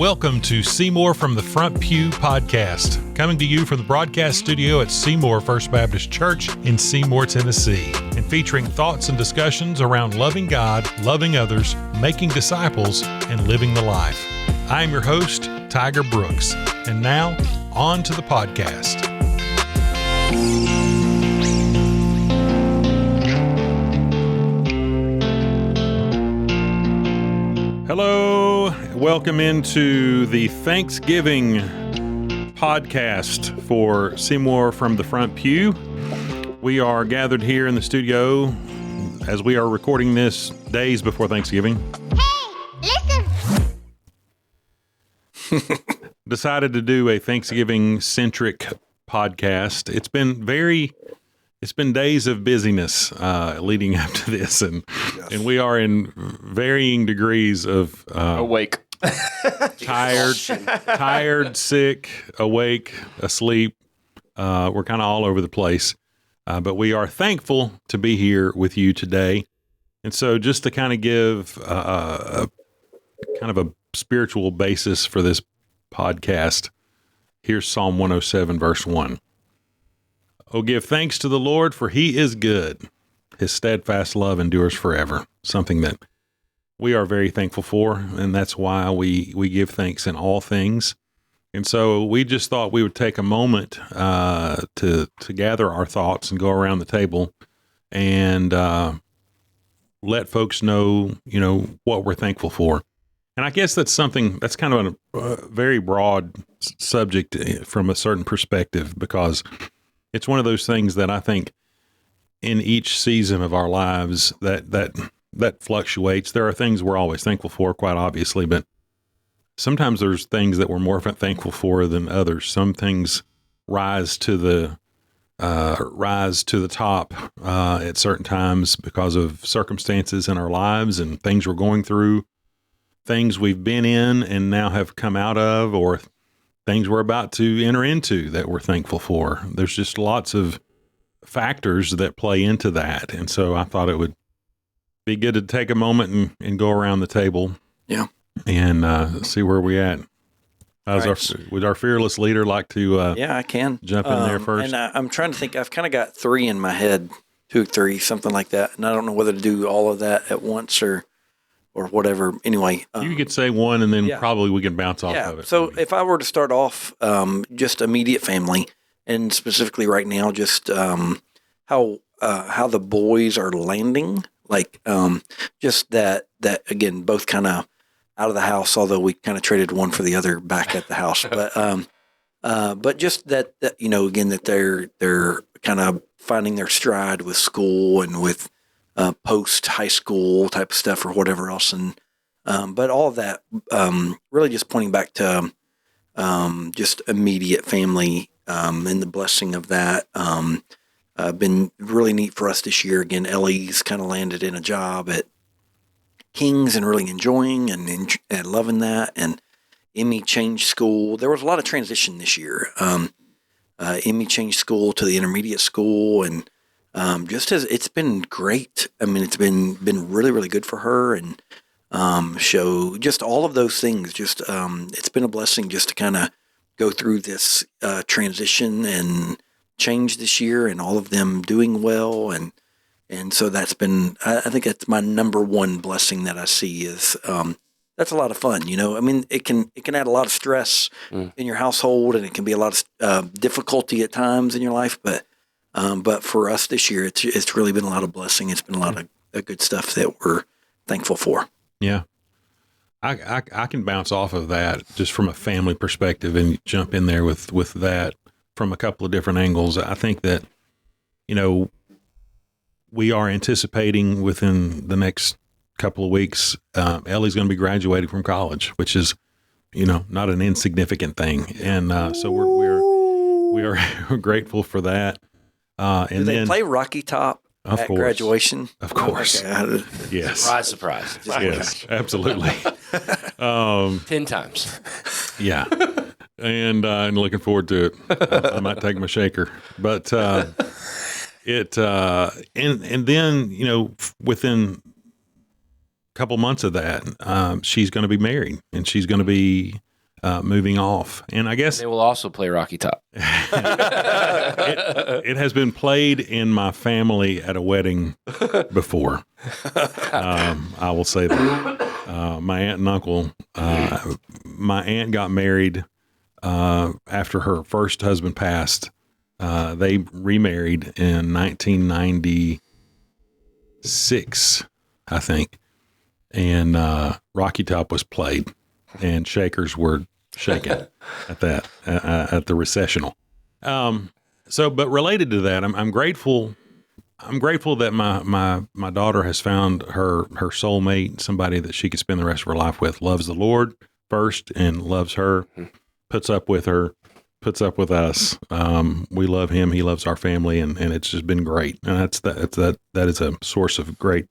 Welcome to Seymour from the Front Pew podcast, coming to you from the broadcast studio at Seymour First Baptist Church in Seymour, Tennessee, and featuring thoughts and discussions around loving God, loving others, making disciples, and living the life. I am your host, Tiger Brooks, and now, on to the podcast. Hello, welcome into the Thanksgiving podcast for Seymour from the Front Pew. We are gathered here in the studio as we are recording this days before Thanksgiving. Hey, listen! Decided to do a Thanksgiving-centric podcast. It's been days of busyness leading up to this, and we are in varying degrees of awake, tired, sick, awake, asleep. We're kind of all over the place, but we are thankful to be here with you today. And so, just to kind of give a spiritual basis for this podcast, here's Psalm 107, verse 1. Oh, give thanks to the Lord, for he is good. His steadfast love endures forever. Something that we are very thankful for, and that's why we give thanks in all things. And so we just thought we would take a moment to gather our thoughts and go around the table and let folks know, what we're thankful for. And I guess that's kind of a very broad subject from a certain perspective, because it's one of those things that I think in each season of our lives that fluctuates. There are things we're always thankful for, quite obviously, but sometimes there's things that we're more thankful for than others. Some things rise to the top at certain times because of circumstances in our lives and things we're going through, things we've been in and now have come out of, or things we're about to enter into that we're thankful for. There's just lots of factors that play into that. And so I thought it would be good to take a moment and go around the table. Yeah. And see where we at. Would our fearless leader like to yeah, I can jump in there first? And I'm trying to think. I've kind of got three in my head, 2, 3, something like that. And I don't know whether to do all of that at once or whatever. Anyway, you could say one, and then probably we can bounce off of it. So if I were to start off, just immediate family, and specifically right now, just how the boys are landing, like just that again, both kind of out of the house, although we kind of traded one for the other back at the house, but just that again, that they're kind of finding their stride with school and with post high school type of stuff or whatever else. And, but all of that, really just pointing back to, just immediate family, and the blessing of that, been really neat for us this year. Again, Ellie's kind of landed in a job at King's and really enjoying and loving that. And Emmy changed school. There was a lot of transition this year. Emmy changed school to the intermediate school, and just as it's been great. I mean, it's been really, really good for her, and show just all of those things. Just it's been a blessing just to kind of go through this transition and change this year, and all of them doing well, and so that's been. I think that's my number one blessing that I see is that's a lot of fun. I mean, it can add a lot of stress in your household, and it can be a lot of difficulty at times in your life, but for us this year, it's really been a lot of blessing. It's been a lot of good stuff that we're thankful for. Yeah. I can bounce off of that just from a family perspective and jump in there with that from a couple of different angles. I think that, we are anticipating within the next couple of weeks, Ellie's going to be graduating from college, which is, not an insignificant thing. And so we are grateful for that. And Do they then play Rocky Top at graduation? Of course. Okay. Yes. Surprise. Yes, absolutely. 10 times. Yeah. And looking forward to it. I might take my shaker, but and then, within a couple months of that, she's going to be married, and she's going to be moving off. And I guess They will also play Rocky Top. it has been played in my family at a wedding before. I will say that. My aunt and uncle, my aunt got married after her first husband passed. They remarried in 1996, I think. And Rocky Top was played, and shakers were shaken at that, at the recessional. But related to that, I'm grateful. I'm grateful that my daughter has found her soulmate, somebody that she could spend the rest of her life with. Loves the Lord first and loves her, puts up with her, puts up with us. We love him. He loves our family, and it's just been great. And that is a source of great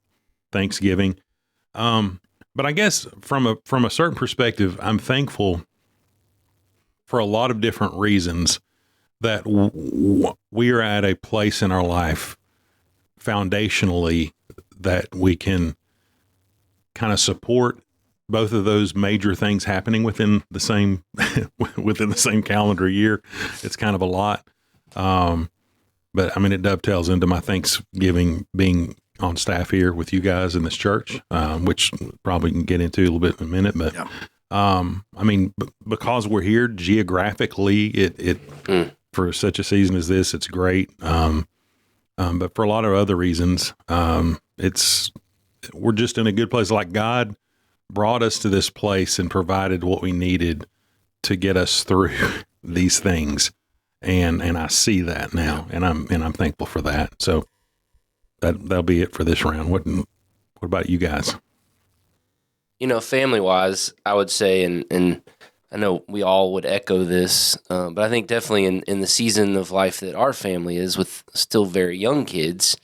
thanksgiving. But I guess from a certain perspective, I'm thankful for a lot of different reasons that we are at a place in our life foundationally that we can kind of support both of those major things happening within the same calendar year. It's kind of a lot. But I mean, it dovetails into my Thanksgiving being on staff here with you guys in this church, which probably can get into a little bit in a minute. But I mean, because we're here geographically, it for such a season as this, it's great. But for a lot of other reasons, we're just in a good place. Like God brought us to this place and provided what we needed to get us through these things. And I see that now, and I'm thankful for that. So that'll be it for this round. What about you guys? Family wise, I would say, and I know we all would echo this, but I think definitely in the season of life that our family is with still very young kids,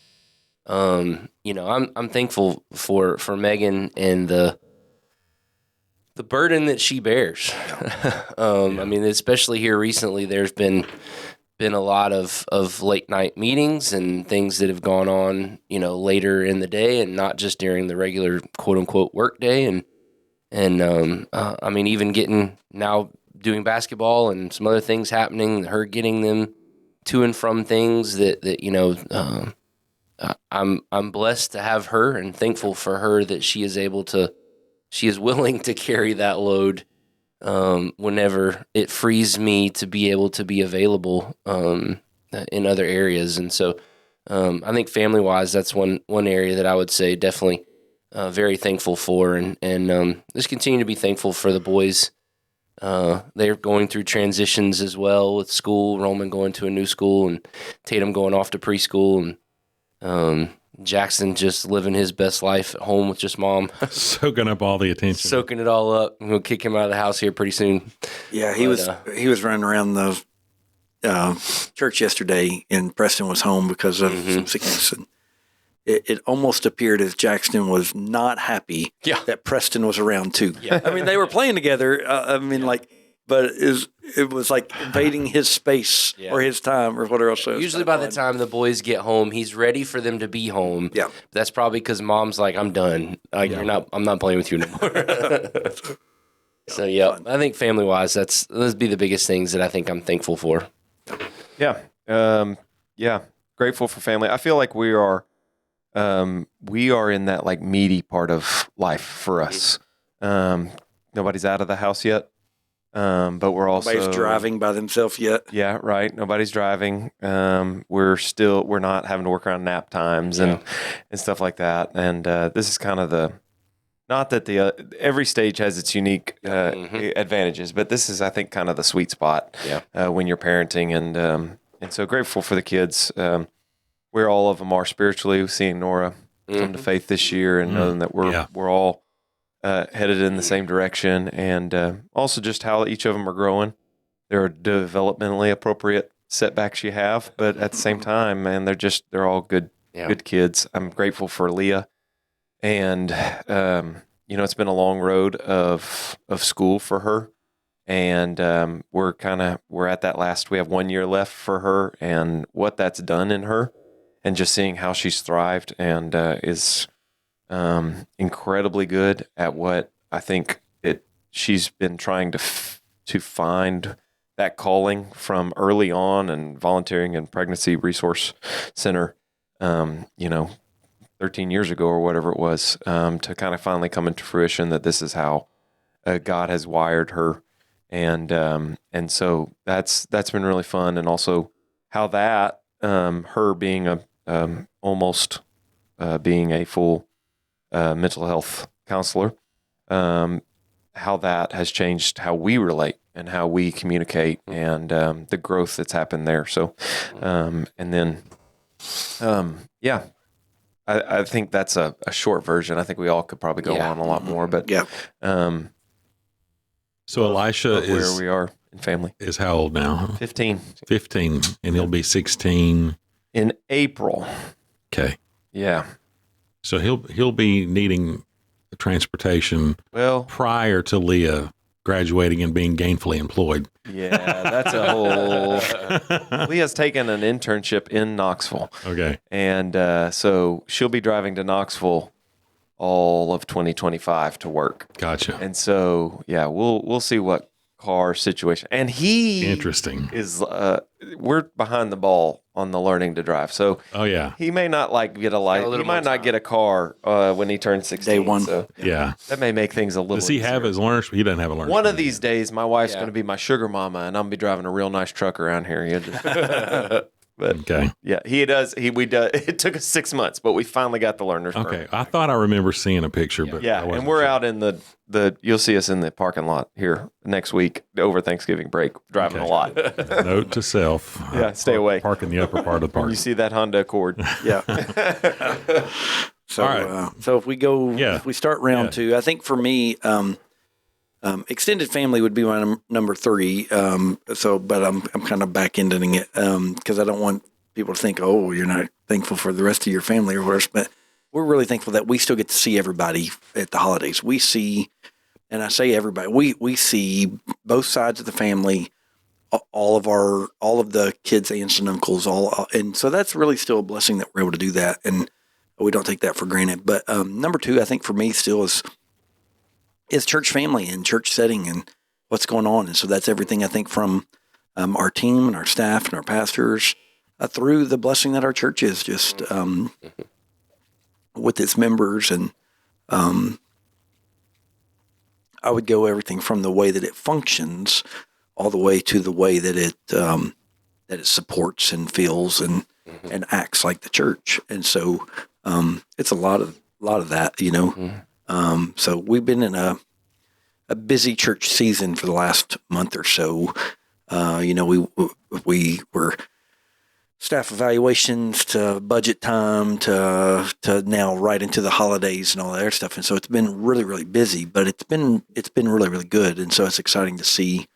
I'm thankful for Megan and the burden that she bears. I mean, especially here recently, there's been a lot of late night meetings and things that have gone on, later in the day and not just during the regular quote unquote work day. And I mean, even getting now doing basketball and some other things happening, her getting them to and from things that I'm blessed to have her and thankful for her that she is willing to carry that load whenever it frees me to be able to be available in other areas. And so I think family-wise, that's one area that I would say definitely very thankful for. And just continue to be thankful for the boys. They're going through transitions as well with school, Roman going to a new school and Tatum going off to preschool, and Jackson just living his best life at home with just mom. Soaking up all the attention. Soaking it all up. We'll kick him out of the house here pretty soon. Yeah, he was running around the church yesterday, and Preston was home because of some sickness. And it almost appeared as Jackson was not happy that Preston was around too. Yeah. I mean, they were playing together. But it was like invading his space or his time or whatever else. Usually by the time the boys get home, he's ready for them to be home. Yeah. That's probably because mom's like, I'm done. I'm not playing with you anymore. So, I think family-wise, those be the biggest things that I think I'm thankful for. Yeah. Grateful for family. I feel like we are in that like meaty part of life for us. Nobody's out of the house yet. But we're also nobody's driving by themselves yet. Yeah, right. Nobody's driving. We're not having to work around nap times and stuff like that. And this is kind of not that every stage has its unique advantages, but this is, I think, kind of the sweet spot when you're parenting. And so grateful for the kids. Where all of them are spiritually, seeing Nora come to faith this year, and knowing that we're all headed in the same direction, and also just how each of them are growing. There are developmentally appropriate setbacks you have, but at the same time, man, they're all good kids. I'm grateful for Leah, and it's been a long road of school for her, and we're at that last. We have 1 year left for her, and what that's done in her, and just seeing how she's thrived and is incredibly good at what I think she's been trying to to find that calling from early on and volunteering in Pregnancy Resource Center, 13 years ago or whatever it was, to kind of finally come into fruition that this is how God has wired her. And so that's been really fun. And also how that, her being almost being a full mental health counselor, how that has changed how we relate and how we communicate and the growth that's happened there. So, and then, I think that's a short version. I think we all could probably go on a lot more, but so Elisha where we are in family is how old now? 15 and he'll be 16 in April. Okay. Yeah. So he'll be needing transportation prior to Leah graduating and being gainfully employed. Yeah, that's a whole. Leah's taken an internship in Knoxville. Okay. And so she'll be driving to Knoxville all of 2025 to work. Gotcha. And so, we'll see what car situation. And he interesting is we're behind the ball on the learning to drive. So he may not get a license. He might not get a car when he turns 16. Day one. So that may make things a little. Does he have his learner's? He doesn't have a learner's. One of these days, my wife's going to be my sugar mama, and I'm going to be driving a real nice truck around here. But okay. Yeah, he does. We do. It took us 6 months, but we finally got the learner's permit. Okay. I thought I remember seeing a picture, but and we're out in the you'll see us in the parking lot here next week over Thanksgiving break, driving a lot. Note to self. Stay away. Park in the upper part of the park. You see that Honda Accord. Yeah. So, all right. So if we go, if we start round two, I think for me, extended family would be my number 3. But I'm kind of back ending it because I don't want people to think, oh, you're not thankful for the rest of your family or whatever. But we're really thankful that we still get to see everybody at the holidays. We see, and I say everybody, we see both sides of the family, all of the kids, aunts and uncles, and so that's really still a blessing that we're able to do that, and we don't take that for granted. But number 2, I think for me still is church family and church setting and what's going on. And so that's everything, I think, from our team and our staff and our pastors through the blessing that our church is just with its members. And I would go everything from the way that it functions all the way to the way that it supports and feels and acts like the church. And so it's a lot of that, So we've been in a busy church season for the last month or so. We were staff evaluations to budget time to now right into the holidays and all that other stuff. And so it's been really, really busy, but it's been really, really good. And so it's exciting to see.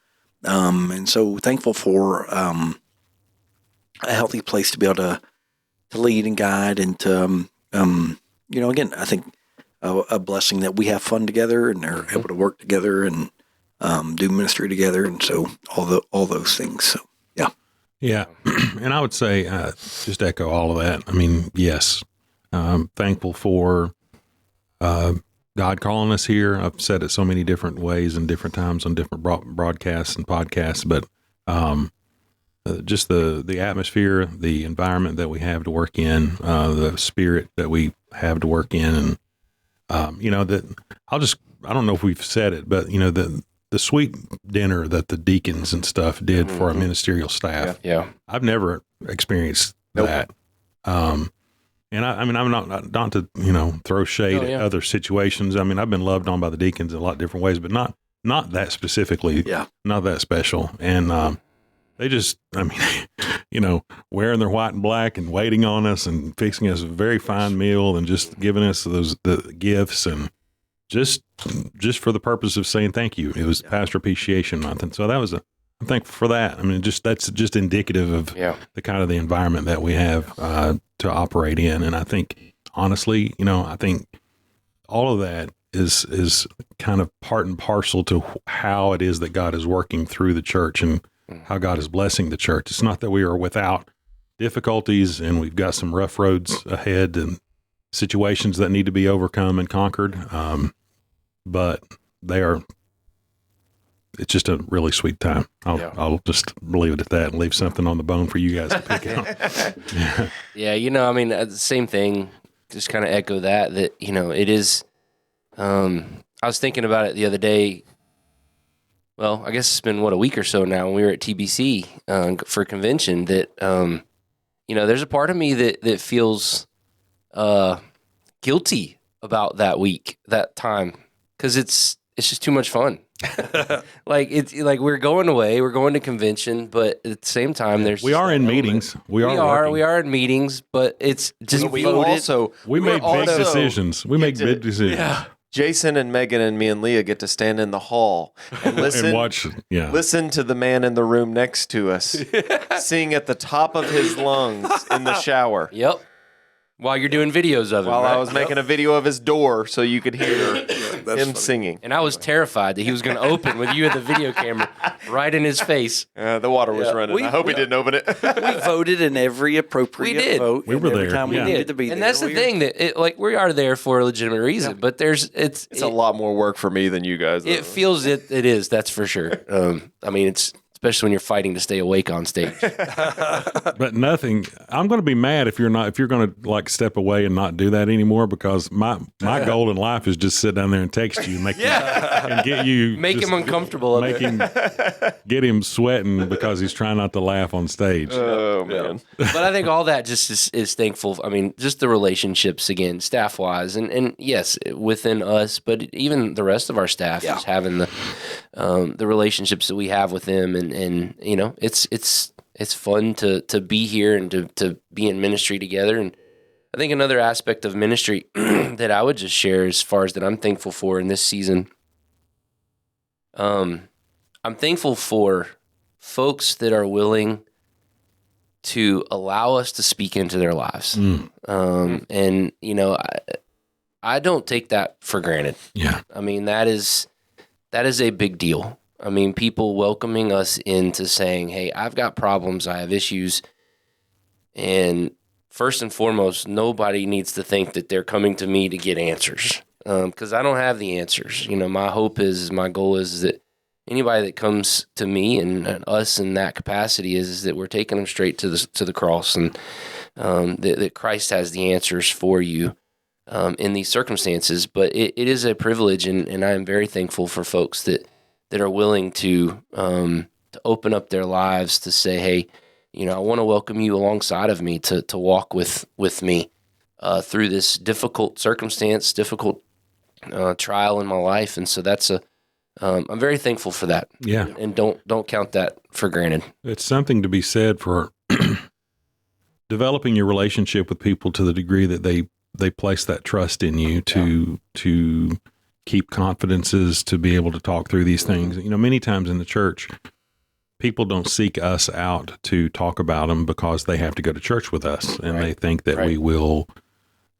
And so thankful for a healthy place to be able to lead and guide and to, again, I think a blessing that we have fun together and they're able to work together and do ministry together. And so all those things. So, yeah. Yeah. And I would say, just echo all of that. I mean, yes, thankful for God calling us here. I've said it so many different ways and different times on different broadcasts and podcasts, but just the atmosphere, the environment that we have to work in, the spirit that we have to work in, and that I don't know if we've said it, but the sweet dinner that the deacons and stuff did for our ministerial staff. Yeah. I've never experienced that. And I'm not to, throw shade at other situations. I mean, I've been loved on by the deacons in a lot of different ways, but not that specifically, not that special. And, they just, wearing their white and black and waiting on us and fixing us a very fine meal and just giving us the gifts and just for the purpose of saying thank you. It was Pastor Appreciation Month. And so I'm thankful for that. I mean, that's just indicative of the kind of the environment that we have to operate in. And I think, honestly, I think all of that is kind of part and parcel to how it is that God is working through the church and how God is blessing the church. It's not that we are without difficulties and we've got some rough roads ahead and situations that need to be overcome and conquered. But it's just a really sweet time. I'll just leave it at that and leave something on the bone for you guys to pick out. Yeah, I mean, the same thing. Just kind of echo that it is. I was thinking about it the other day. Well, I guess it's been a week or so now when we were at TBC for convention. That there's a part of me that feels guilty about that week, that time, because it's just too much fun. It's like we're going away, we're going to convention, but at the same time, we are in meetings. We are in meetings, but it's just we make big decisions. We make big decisions. Yeah. Jason and Megan and me and Leah get to stand in the hall and listen and watch. Yeah. Listen to the man in the room next to us sing at the top of his lungs in the shower. Yep. While you're doing videos of it. While I was making a video of his door so you could hear him singing. And I was terrified that he was going to open with you at the video camera right in his face. The water was running. I hope he didn't open it. We voted in every appropriate vote. We were there. Every time we needed to be and there. that's the thing that we are there for a legitimate reason, but it's a lot more work for me than you guys. It feels it is, that's for sure. I mean, it's especially when you're fighting to stay awake on stage. But I'm going to be mad if you're going to step away and not do that anymore, because my goal in life is just sit down there and text you and make and get you make him uncomfortable. Get him sweating because he's trying not to laugh on stage. Oh man. But I think all that just is thankful. I mean, just the relationships again, staff wise, and yes, within us, but even the rest of our staff is having the relationships that we have with them, and it's fun to be here and to be in ministry together. And I think another aspect of ministry that I would just share as far as that I'm thankful for in this season, I'm thankful for folks that are willing to allow us to speak into their lives. And I don't take that for granted. Yeah. I mean, that is a big deal. I mean, people welcoming us into saying, hey, I've got problems, I have issues. And first and foremost, nobody needs to think that they're coming to me to get answers, because I don't have the answers. My goal is that anybody that comes to me and us in that capacity is that we're taking them straight to the cross, and that Christ has the answers for you in these circumstances. But it is a privilege, and I am very thankful for folks that are willing to open up their lives to say, hey, I want to welcome you alongside of me to walk with me through this difficult circumstance, difficult trial in my life. And so I'm very thankful for that. Yeah. And don't count that for granted. It's something to be said for developing your relationship with people to the degree that they place that trust in you to keep confidences, to be able to talk through these things. Many times in the church, people don't seek us out to talk about them because they have to go to church with us, and they think that we will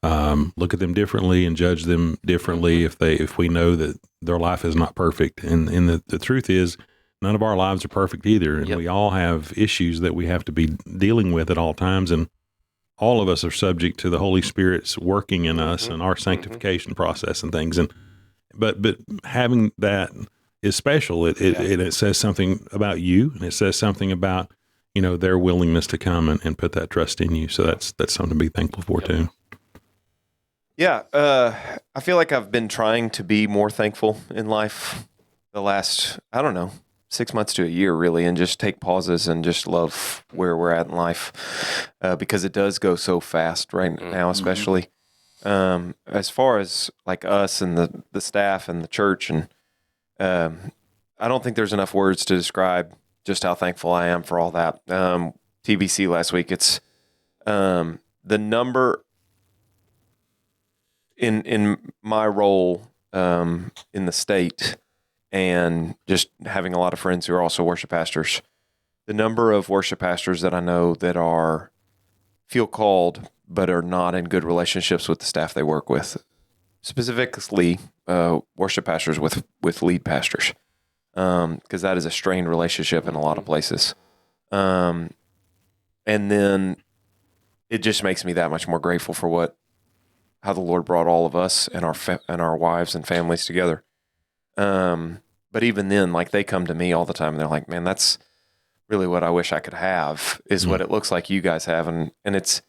look at them differently and judge them differently if we know that their life is not perfect. And the truth is, none of our lives are perfect either, and we all have issues that we have to be dealing with at all times, and all of us are subject to the Holy Spirit's working in us and our sanctification process and things. But having that is special. It says something about you, and it says something about their willingness to come and put that trust in you. So that's something to be thankful for too. Yeah, I feel like I've been trying to be more thankful in life the last 6 months to a year, really, and just take pauses and just love where we're at in life, because it does go so fast right now, especially. As far as like us and the staff and the church, and I don't think there's enough words to describe just how thankful I am for all that. TBC last week, it's the number in my role in the state, and just having a lot of friends who are also worship pastors. The number of worship pastors that I know that feel called but are not in good relationships with the staff they work with, specifically worship pastors with lead pastors, because that is a strained relationship in a lot of places. And then it just makes me that much more grateful for how the Lord brought all of us and our wives and families together. but even then, like they come to me all the time and they're like, man, that's really what I wish I could have is what it looks like you guys have. And it's,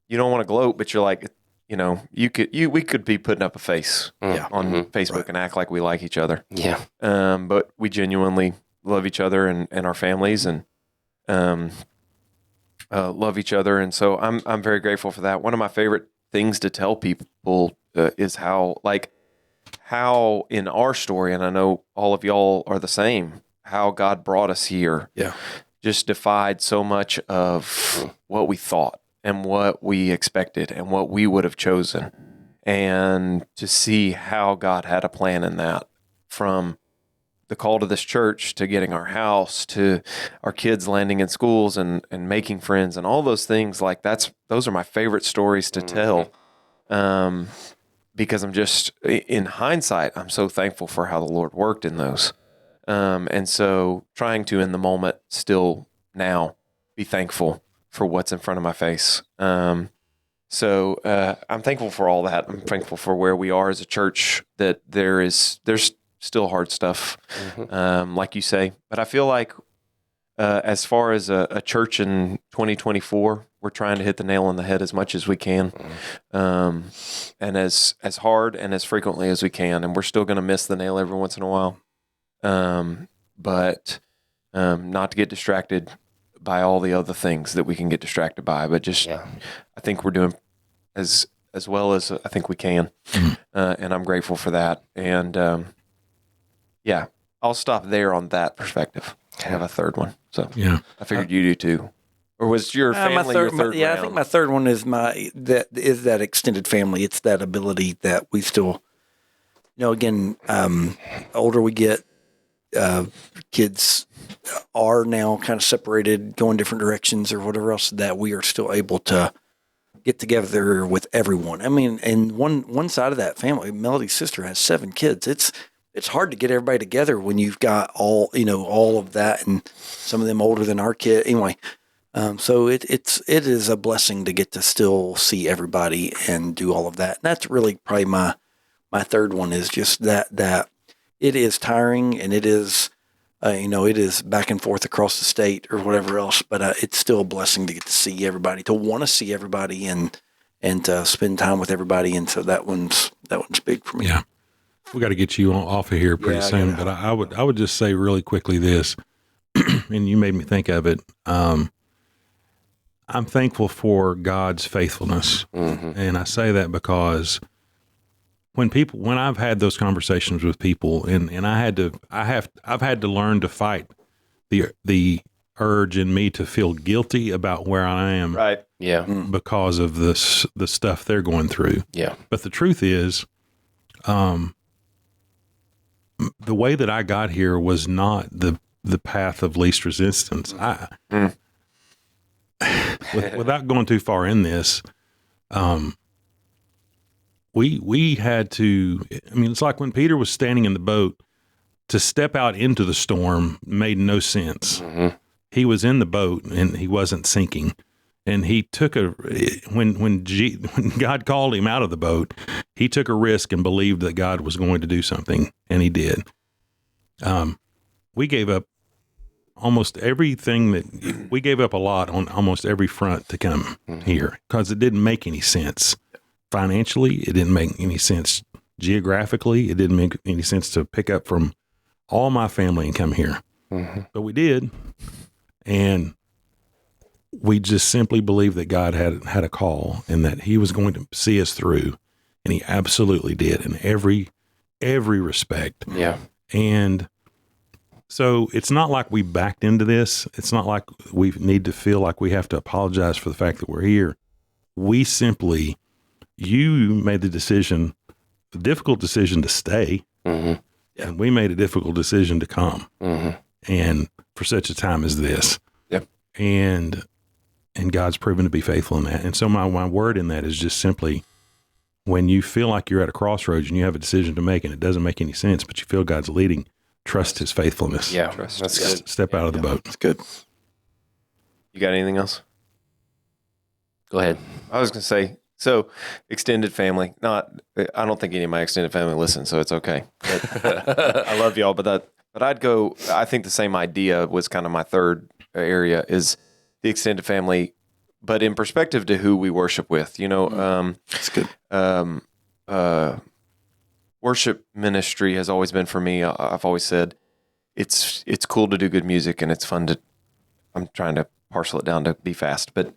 you don't want to gloat, but you're like, you know, we could be putting up a face on Facebook and act like we like each other. Yeah. But we genuinely love each other and our families and, love each other. And so I'm very grateful for that. One of my favorite things to tell people is how in our story, and I know all of y'all are the same, how God brought us here. Yeah. Just defied so much of what we thought and what we expected and what we would have chosen. And to see how God had a plan in that, from the call to this church to getting our house to our kids landing in schools and making friends and all those things, like those are my favorite stories to tell. Because I'm just, in hindsight, I'm so thankful for how the Lord worked in those. And so trying to, in the moment, still now be thankful for what's in front of my face. So I'm thankful for all that. I'm thankful for where we are as a church, that there's still hard stuff, like you say. But I feel like as far as a church in 2024, we're trying to hit the nail on the head as much as we can, and as hard and as frequently as we can. And we're still going to miss the nail every once in a while. But not to get distracted by all the other things that we can get distracted by, but just, I think we're doing as well as I think we can. And I'm grateful for that. And, I'll stop there on that perspective. I have a third one. So I figured you do too. Or was your family your third round? I think my third one is that extended family. It's that ability that we still, again, older we get, kids are now kind of separated, going different directions or whatever else, that we are still able to get together with everyone. I mean, and one side of that family, Melody's sister has 7 kids. It's hard to get everybody together when you've got all of that, and some of them older than our kid. Anyway, so it is a blessing to get to still see everybody and do all of that. And that's really probably my third one, is just that it is tiring, and it is, it is back and forth across the state or whatever else, but it's still a blessing to get to see everybody, to want to see everybody, and to spend time with everybody. And so that one's big for me. Yeah. We got to get you off of here pretty soon, but I would just say really quickly this, and you made me think of it. I'm thankful for God's faithfulness, and I say that because when I've had those conversations with people, and I've had to learn to fight the urge in me to feel guilty about where I am, right? Yeah, because of the stuff they're going through. Yeah, but the truth is, the way that I got here was not the path of least resistance. Without going too far in this, we had to. I mean, it's like when Peter was standing in the boat, to step out into the storm made no sense. He was in the boat and he wasn't sinking. And he took when God called him out of the boat, he took a risk and believed that God was going to do something, and he did. We gave up almost everything we gave up a lot on almost every front to come here, because it didn't make any sense. Financially, it didn't make any sense. Geographically, it didn't make any sense to pick up from all my family and come here. But we did. And we just simply believed that God had a call, and that he was going to see us through. And he absolutely did, in every respect. Yeah. And so it's not like we backed into this. It's not like we need to feel like we have to apologize for the fact that we're here. You made the difficult decision to stay. And we made a difficult decision to come. And for such a time as this. Yep. And God's proven to be faithful in that. And so my word in that is just simply, when you feel like you're at a crossroads and you have a decision to make and it doesn't make any sense, but you feel God's leading, trust his faithfulness. Yeah, that's good. Step out of the boat. That's good. You got anything else? Go ahead. I was going to say, so extended family, I don't think any of my extended family listens, so it's okay. But I love y'all, but But I think the same idea was kind of my third area is the extended family, but in perspective to who we worship with. That's good. Worship ministry has always been for me. I've always said it's cool to do good music and it's fun to. I'm trying to parcel it down to be fast, but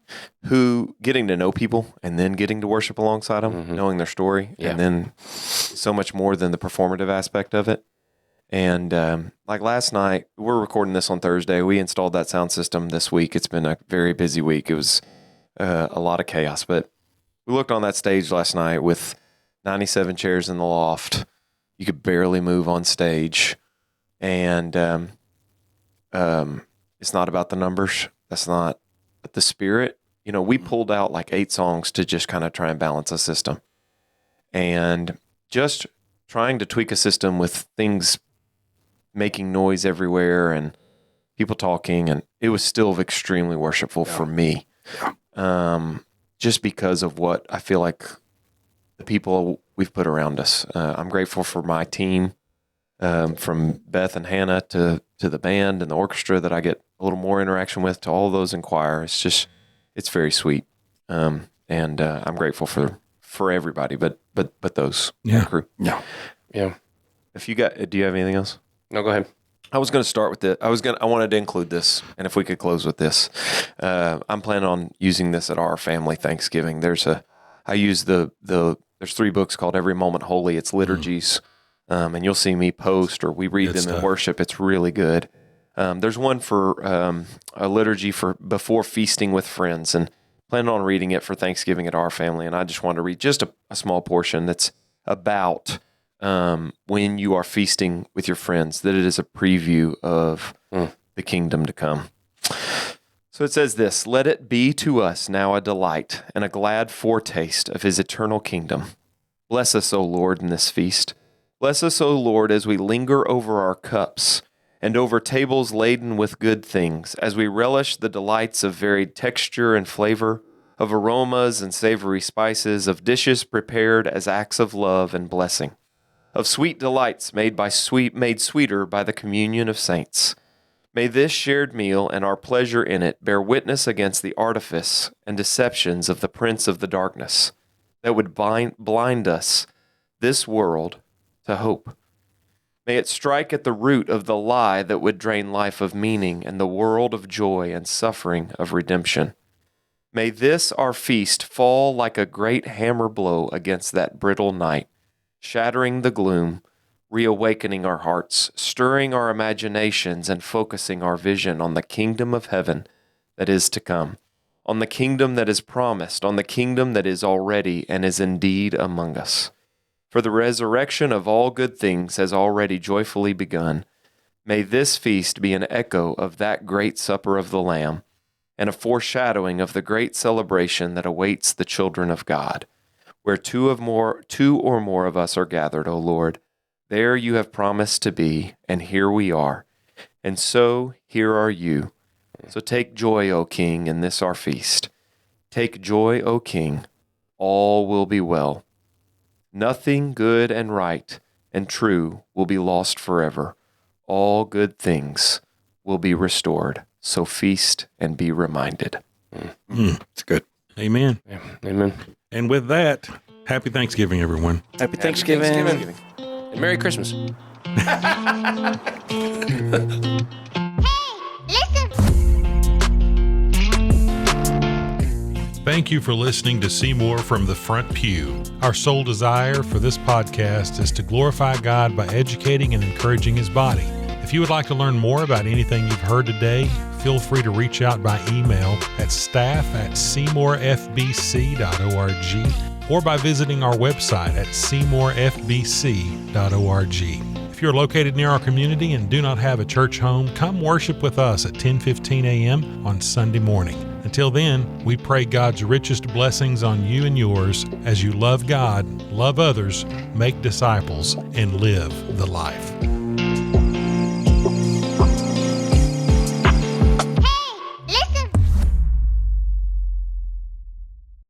getting to know people and then getting to worship alongside them, knowing their story, and then so much more than the performative aspect of it. And like last night, we're recording this on Thursday. We installed that sound system this week. It's been a very busy week. It was a lot of chaos, but we looked on that stage last night with 97 chairs in the loft. You could barely move on stage. And it's not about the numbers. But the spirit. We pulled out like 8 songs to just kind of try and balance a system. And just trying to tweak a system with things making noise everywhere and people talking, and it was still extremely worshipful for me. Just because of what I feel like the people we've put around us. I'm grateful for my team, from Beth and Hannah to the band and the orchestra that I get a little more interaction with, to all those in choir. It's very sweet. And I'm grateful for everybody, but those crew. Yeah. Do you have anything else? No, go ahead. I was going to start with I wanted to include this, and if we could close with this, I'm planning on using this at our family Thanksgiving. There's 3 books called Every Moment Holy. It's liturgies, and you'll see me post or we read them in worship. It's really good. There's one for a liturgy for before feasting with friends, and planning on reading it for Thanksgiving at our family. And I just wanted to read just a small portion that's about when you are feasting with your friends, that it is a preview of the kingdom to come. So it says this: "Let it be to us now a delight and a glad foretaste of his eternal kingdom. Bless us, O Lord, in this feast. Bless us, O Lord, as we linger over our cups and over tables laden with good things, as we relish the delights of varied texture and flavor, of aromas and savory spices, of dishes prepared as acts of love and blessing, of sweet delights made sweeter by the communion of saints. May this shared meal and our pleasure in it bear witness against the artifice and deceptions of the prince of the darkness, that would blind us, this world, to hope. May it strike at the root of the lie that would drain life of meaning and the world of joy and suffering of redemption. May this our feast fall like a great hammer blow against that brittle night, shattering the gloom, reawakening our hearts, stirring our imaginations, and focusing our vision on the kingdom of heaven that is to come, on the kingdom that is promised, on the kingdom that is already and is indeed among us. For the resurrection of all good things has already joyfully begun. May this feast be an echo of that great supper of the Lamb, and a foreshadowing of the great celebration that awaits the children of God, where two or more of us are gathered, O Lord. There you have promised to be, and here we are. And so here are you. So take joy, O King, in this our feast. Take joy, O King. All will be well. Nothing good and right and true will be lost forever. All good things will be restored. So feast and be reminded." It's good. Amen. Yeah. Amen. And with that, happy Thanksgiving, everyone. Happy Thanksgiving. And Merry Christmas. Thank you for listening to Seymour from the Front Pew. Our sole desire for this podcast is to glorify God by educating and encouraging His body. If you would like to learn more about anything you've heard today, feel free to reach out by email at staff@seymourfbc.org or by visiting our website at seymourfbc.org. If you're located near our community and do not have a church home, come worship with us at 10:15 a.m. on Sunday morning. Until then, we pray God's richest blessings on you and yours as you love God, love others, make disciples, and live the life.